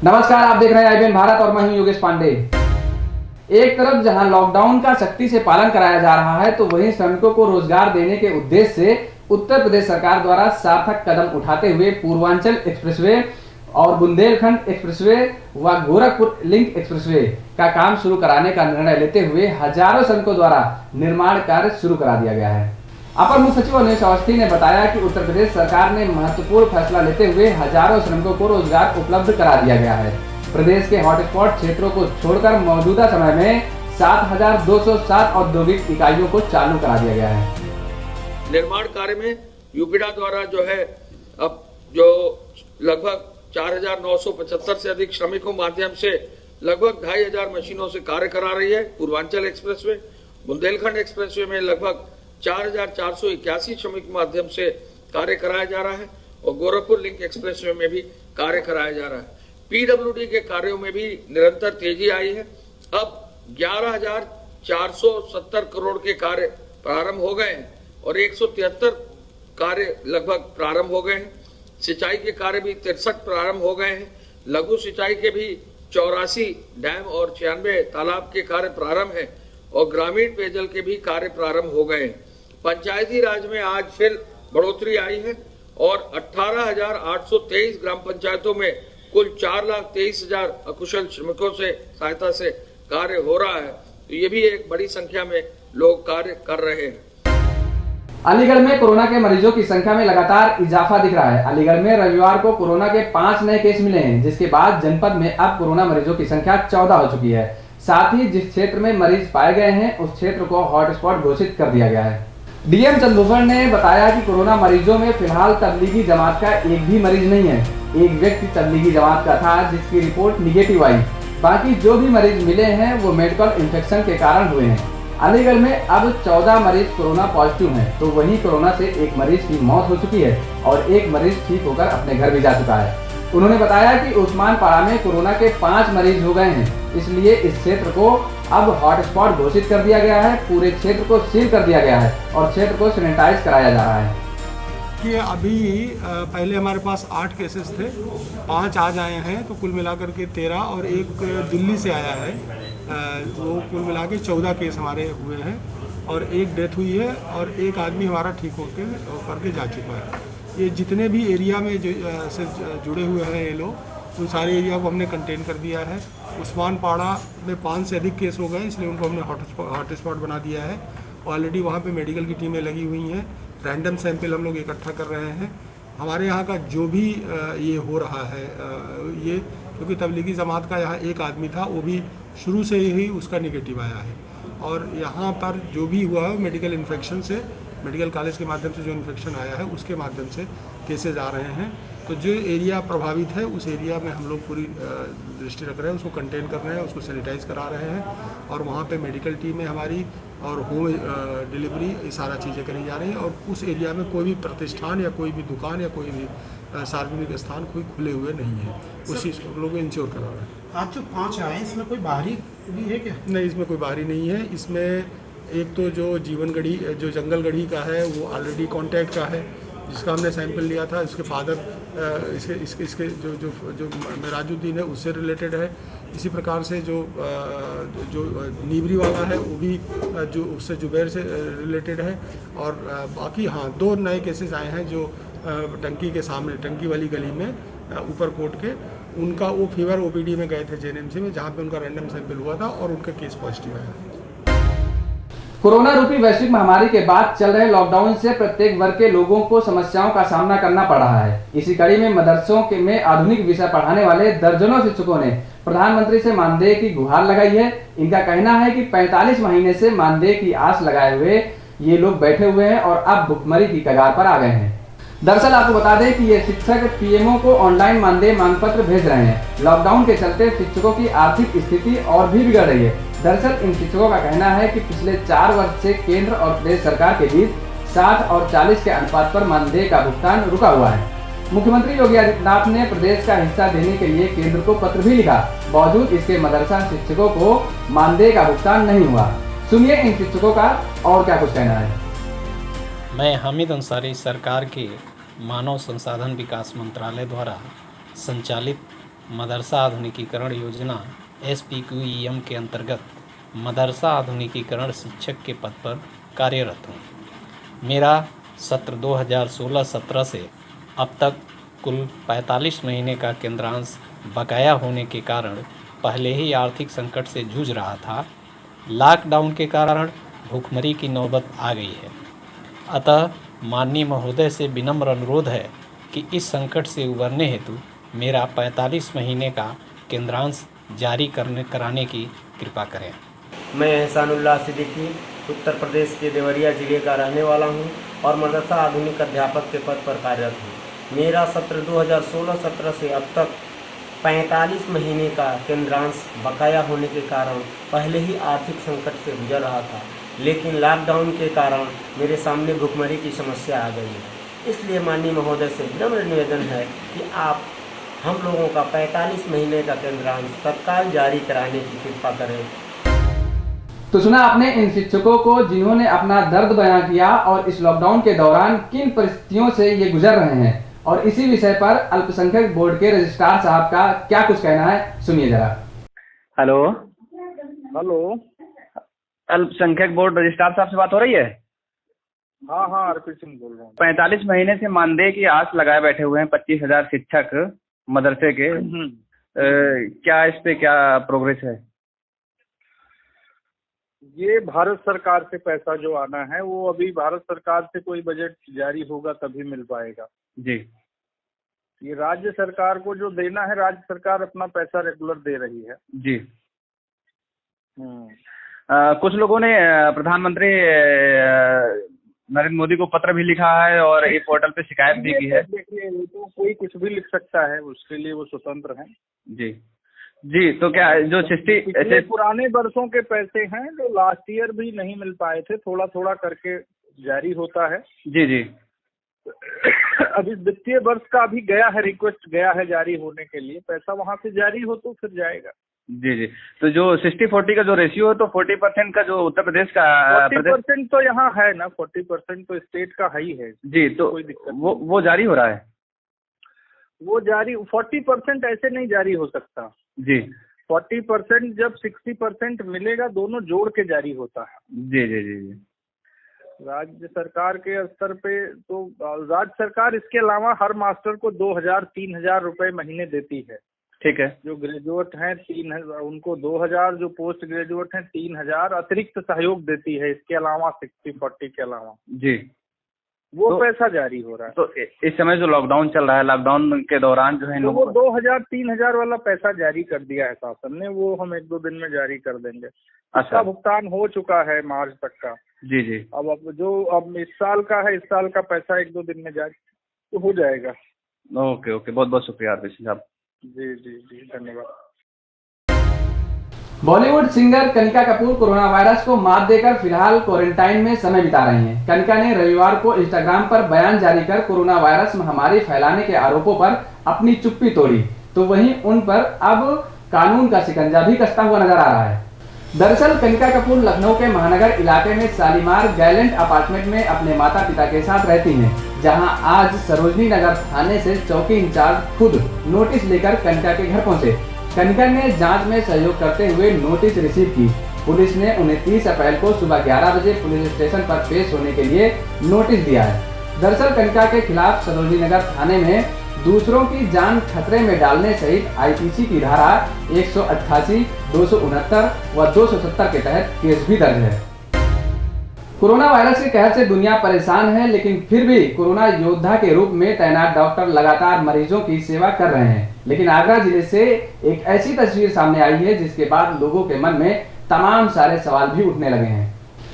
नमस्कार, आप देख रहे हैं आईबीएन भारत और मैं हूं योगेश पांडे। एक तरफ जहां लॉकडाउन का सख्ती से पालन कराया जा रहा है, तो वहीं श्रमिकों को रोजगार देने के उद्देश्य से उत्तर प्रदेश सरकार द्वारा सार्थक कदम उठाते हुए पूर्वांचल एक्सप्रेसवे और बुंदेलखंड एक्सप्रेसवे व गोरखपुर लिंक एक्सप्रेसवे का काम शुरू कराने का निर्णय लेते हुए हजारों श्रमिकों द्वारा निर्माण कार्य शुरू करा दिया गया है। अपर मुख्य सचिव अनिश अवस्थी ने बताया कि उत्तर प्रदेश सरकार ने महत्वपूर्ण फैसला लेते हुए हजारों श्रमिकों को रोजगार उपलब्ध करा दिया गया है। प्रदेश के हॉटस्पॉट क्षेत्रों को छोड़कर मौजूदा समय में 7,207 औद्योगिक इकाइयों को चालू करा दिया गया है। निर्माण कार्य में यूपीडा द्वारा जो है अब जो लगभग 4,975 से अधिक श्रमिकों माध्यम से लगभग 2,500 मशीनों से कार्य करा रही है। पूर्वांचल एक्सप्रेसवे, बुंदेलखंड एक्सप्रेसवे में लगभग 4,481 श्रमिक माध्यम से कार्य कराया जा रहा है और गोरखपुर लिंक एक्सप्रेसवे में भी कार्य कराया जा रहा है। पीडब्ल्यूडी के कार्यों में भी निरंतर तेजी आई है। अब 11,470 करोड़ के कार्य प्रारंभ हो गए हैं और 173 कार्य लगभग प्रारंभ हो गए हैं। सिंचाई के कार्य भी 63 प्रारंभ हो गए हैं। लघु सिंचाई के भी 84 डैम और 96 तालाब के कार्य प्रारंभ है और ग्रामीण पेयजल के भी कार्य प्रारंभ हो गए हैं। पंचायती राज में आज फिर बढ़ोतरी आई है और 18,823 ग्राम पंचायतों में कुल 4,23,000 अकुशल श्रमिकों से सहायता से कार्य हो रहा है। तो ये भी एक बड़ी संख्या में लोग कार्य कर रहे हैं। अलीगढ़ में कोरोना के मरीजों की संख्या में लगातार इजाफा दिख रहा है। अलीगढ़ में रविवार को कोरोना के 5 नए केस मिले हैं, जिसके बाद जनपद में अब कोरोना मरीजों की संख्या 14 हो चुकी है। साथ ही जिस क्षेत्र में मरीज पाए गए हैं उस क्षेत्र को हॉटस्पॉट घोषित कर दिया गया है। डीएम चंद्रभूषण ने बताया कि कोरोना मरीजों में फिलहाल तबलीगी जमात का एक भी मरीज नहीं है। एक व्यक्ति तबलीगी जमात का था जिसकी रिपोर्ट निगेटिव आई। बाकी जो भी मरीज मिले हैं वो मेडिकल इन्फेक्शन के कारण हुए हैं। अलीगढ़ में अब 14 मरीज कोरोना पॉजिटिव हैं, तो वहीं कोरोना से एक मरीज की मौत हो चुकी है और एक मरीज ठीक होकर अपने घर भी जा चुका है। उन्होंने बताया कि उस्मानपाड़ा में कोरोना के 5 मरीज हो गए हैं, इसलिए इस क्षेत्र को अब हॉटस्पॉट घोषित कर दिया गया है। पूरे क्षेत्र को सील कर दिया गया है और क्षेत्र को सैनिटाइज कराया जा रहा है। कि अभी पहले हमारे पास 8 केसेस थे, 5 आज आए हैं, तो कुल मिलाकर के 13 और एक दिल्ली से आया है, वो कुल मिला के 14 केस हमारे हुए हैं और एक डेथ हुई है और एक आदमी हमारा ठीक करके जा चुका है। ये जितने भी एरिया में से जुड़े हुए हैं ये लोग, उन सारे एरिया को हमने कंटेन कर दिया है। उस्मानपाड़ा में 5 से अधिक केस हो गए, इसलिए उनको हमने हॉटस्पॉट बना दिया है। ऑलरेडी वहाँ पे मेडिकल की टीमें लगी हुई हैं। रैंडम सैंपल हम लोग इकट्ठा कर रहे हैं। हमारे यहाँ का जो भी ये हो रहा है, ये क्योंकि तबलीगी जमात का यहाँ एक आदमी था, वो भी शुरू से ही उसका निगेटिव आया है और यहाँ पर जो भी हुआ है मेडिकल इन्फेक्शन से, मेडिकल कॉलेज के माध्यम से जो इन्फेक्शन आया है उसके माध्यम से केसेज आ रहे हैं। तो जो एरिया प्रभावित है उस एरिया में हम लोग पूरी दृष्टि रख रहे हैं, उसको कंटेन कर रहे हैं, उसको सैनिटाइज करा रहे हैं और वहाँ पे मेडिकल टीम है हमारी और होम डिलीवरी, ये सारा चीज़ें करी जा रही हैं। और उस एरिया में कोई भी प्रतिष्ठान या कोई भी दुकान या कोई भी सार्वजनिक स्थान कोई खुले हुए नहीं है, उस चीज़ को हम लोग इंश्योर करा रहे हैं। आज जो 5 आए इसमें कोई बाहरी भी है क्या? नहीं, इसमें कोई बाहरी नहीं है। इसमें एक तो जो जीवनगढ़ी जो जंगलगढ़ी का है वो ऑलरेडी कॉन्टैक्ट का है, जिसका हमने सैंपल लिया था। इसके फादर इसके जो मेराजुद्दीन है उससे रिलेटेड है। इसी प्रकार से जो नीबरी वाला है वो भी जो उससे जुबैर से रिलेटेड है। और बाकी हाँ 2 नए केसेस आए हैं जो टंकी के सामने, टंकी वाली गली में ऊपर कोट के, उनका वो फीवर ओपीडी में गए थे जेएनएमसी में, जहाँ पे उनका रैंडम सैंपल हुआ था और उनका केस पॉजिटिव आया। कोरोना रूपी वैश्विक महामारी के बाद चल रहे लॉकडाउन से प्रत्येक वर्ग के लोगों को समस्याओं का सामना करना पड़ रहा है। इसी कड़ी में मदरसों में आधुनिक विषय पढ़ाने वाले दर्जनों शिक्षकों ने प्रधानमंत्री से मानदेय की गुहार लगाई है। इनका कहना है कि 45 महीने से मानदेय की आस लगाए हुए ये लोग बैठे हुए हैं और अब भुखमरी की कगार पर आ गए हैं। दरअसल आपको बता दें कि ये शिक्षक पीएमओ को ऑनलाइन मानदेय मांग पत्र भेज रहे हैं। लॉकडाउन के चलते शिक्षकों की आर्थिक स्थिति और भी बिगड़ रही है। दरअसल इन शिक्षकों का कहना है कि पिछले 4 वर्ष से केंद्र और प्रदेश सरकार के बीच 60 और 40 के अनुपात पर मानदेय का भुगतान रुका हुआ है। मुख्यमंत्री योगी आदित्यनाथ ने प्रदेश का हिस्सा देने के लिए केंद्र को पत्र भी लिखा, बावजूद इसके मदरसा शिक्षकों को मानदेय का भुगतान नहीं हुआ। सुनिए इन शिक्षकों का और क्या कुछ कहना है। मैं हामिद अंसारी, सरकार के मानव संसाधन विकास मंत्रालय द्वारा संचालित मदरसा आधुनिकीकरण योजना SPQEM के अंतर्गत मदरसा आधुनिकीकरण शिक्षक के पद पर कार्यरत हूँ। मेरा सत्र 2016-17 से अब तक कुल 45 महीने का केंद्रांश बकाया होने के कारण पहले ही आर्थिक संकट से जूझ रहा था। लॉकडाउन के कारण भूखमरी की नौबत आ गई है। अतः माननीय महोदय से विनम्र अनुरोध है कि इस संकट से उबरने हेतु मेरा 45 महीने का केंद्रांश जारी कराने की कृपा करें। मैं एहसानुल्लाह सिद्दीकी उत्तर प्रदेश के देवरिया जिले का रहने वाला हूं और मदरसा आधुनिक अध्यापक के पद पर कार्यरत हूं। मेरा सत्र 2016-17 से अब तक 45 महीने का केंद्रांश बकाया होने के कारण पहले ही आर्थिक संकट से गुजर रहा था, लेकिन लॉकडाउन के कारण मेरे सामने भुखमरी की समस्या आ गई है। इसलिए माननीय महोदय से विनम्र निवेदन है कि आप हम लोगों का 45 महीने का केंद्रांश तत्काल जारी कराने की कृपा करें। तो सुना आपने इन शिक्षकों को जिन्होंने अपना दर्द बयां किया और इस लॉकडाउन के दौरान किन परिस्थितियों से ये गुजर रहे हैं, और इसी विषय पर अल्पसंख्यक बोर्ड के रजिस्ट्रार साहब का क्या कुछ कहना है, सुनिए जरा। हेलो, अल्पसंख्यक बोर्ड रजिस्ट्रार साहब से बात हो रही है? हाँ, आरपी सिंह बोल रहा हूँ। 45 महीने से मानदेय की आस लगाए बैठे हुए हैं 25,000 शिक्षक मदरसे के। क्या इस पे क्या प्रोग्रेस है? ये भारत सरकार से पैसा जो आना है वो अभी भारत सरकार से कोई बजट जारी होगा तभी मिल पाएगा जी। ये राज्य सरकार को जो देना है, राज्य सरकार अपना पैसा रेगुलर दे रही है जी। कुछ लोगों ने प्रधानमंत्री नरेंद्र मोदी को पत्र भी लिखा है और एक पोर्टल पे शिकायत भी की है। देखिए, वो तो कोई कुछ भी लिख सकता है, उसके लिए वो स्वतंत्र है जी। तो क्या जो 60 ऐसे पुराने वर्षों के पैसे हैं जो लास्ट ईयर भी नहीं मिल पाए थे, थोड़ा थोड़ा करके जारी होता है। जी। अभी वित्तीय वर्ष का भी गया है, रिक्वेस्ट गया है जारी होने के लिए, पैसा वहां से जारी हो तो फिर जाएगा। जी। तो जो 60-40 का जो रेशियो है, तो 40% का जो उत्तर प्रदेश का 40% तो यहाँ है ना, 40% तो स्टेट का ही है जी। तो कोई दिक्कत वो जारी हो रहा है। वो जारी 40% ऐसे नहीं जारी हो सकता जी। 40% जब 60% मिलेगा, दोनों जोड़ के जारी होता है। जी। राज्य सरकार के स्तर पे तो राज्य सरकार इसके अलावा हर मास्टर को 2,000-3,000 रुपए महीने देती है। ठीक है। जो ग्रेजुएट हैं 3,000, उनको 2,000, जो पोस्ट ग्रेजुएट हैं 3,000 अतिरिक्त सहयोग देती है, इसके अलावा 60-40 के अलावा जी। वो तो पैसा जारी हो रहा है। तो इस समय जो लॉकडाउन चल रहा है, लॉकडाउन के दौरान जो है तो वो 2,000-3,000 वाला पैसा जारी कर दिया है शासन ने, वो हम 1-2 दिन में जारी कर देंगे। अच्छा, भुगतान हो चुका है मार्च तक का। जी। अब इस साल का है, इस साल का पैसा 1-2 दिन में जारी तो हो जाएगा। ओके, बहुत बहुत शुक्रिया आरपी साहब। जी, धन्यवाद। Bollywood singer Kanika Kapoor corona virus को मात देकर फिलहाल क्वारंटाइन में समय बिता रही हैं। कनिका ने रविवार को इंस्टाग्राम पर बयान जारी कर कोरोना वायरस महामारी फैलाने के आरोपों पर अपनी चुप्पी तोड़ी, तो वहीं उन पर अब कानून का शिकंजा भी कसता हुआ नजर आ रहा है। दरअसल कनिका कपूर लखनऊ के महानगर इलाके में शालीमार गैलेंट अपार्टमेंट में अपने माता पिता के साथ रहती हैं, जहां आज सरोजनी नगर थाने से चौकी इंचार्ज खुद नोटिस लेकर कनिका के घर पहुंचे। कनिका ने जांच में सहयोग करते हुए नोटिस रिसीव की। पुलिस ने 29 अप्रैल को सुबह 11 बजे पुलिस स्टेशन पर पेश होने के लिए नोटिस दिया है। दरअसल कनिका के खिलाफ सरोजनी नगर थाने में दूसरों की जान खतरे में डालने सहित आईपीसी की धारा 188, 269 व 270 के तहत केस भी दर्ज है। कोरोना वायरस के कहर से दुनिया परेशान है, लेकिन फिर भी कोरोना योद्धा के रूप में तैनात डॉक्टर लगातार मरीजों की सेवा कर रहे हैं। लेकिन आगरा जिले से एक ऐसी तस्वीर सामने आई है जिसके बाद लोगों के मन में तमाम सारे सवाल भी उठने लगे हैं।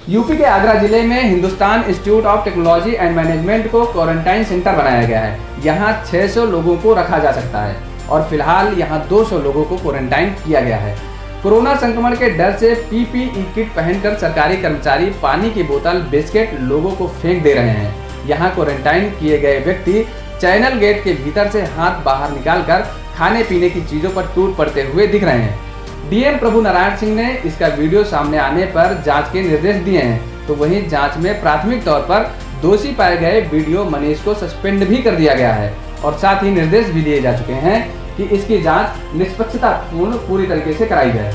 यूपी के आगरा जिले में Hindustan institute of technology and management को क्वारंटाइन सेंटर बनाया गया है। यहाँ 600 लोगों को रखा जा सकता है और फिलहाल यहाँ 200 लोगों को क्वारंटाइन किया गया है। कोरोना संक्रमण के डर से पीपीई किट पहनकर सरकारी कर्मचारी पानी की बोतल, बिस्किट लोगों को फेंक दे रहे हैं। यहाँ क्वारंटाइन किए गए व्यक्ति चैनल गेट के भीतर से हाथ बाहर निकालकर खाने पीने की चीजों पर टूट पड़ते हुए दिख रहे हैं। डीएम प्रभु नारायण सिंह ने इसका वीडियो सामने आने पर जांच के निर्देश दिए हैं, तो वहीं जांच में प्राथमिक तौर पर दोषी पाए गए वीडियो मनीष को सस्पेंड भी कर दिया गया है और साथ ही निर्देश भी दिए जा चुके हैं कि इसकी जांच निष्पक्षतापूर्ण पूरी तरीके से कराई जाए।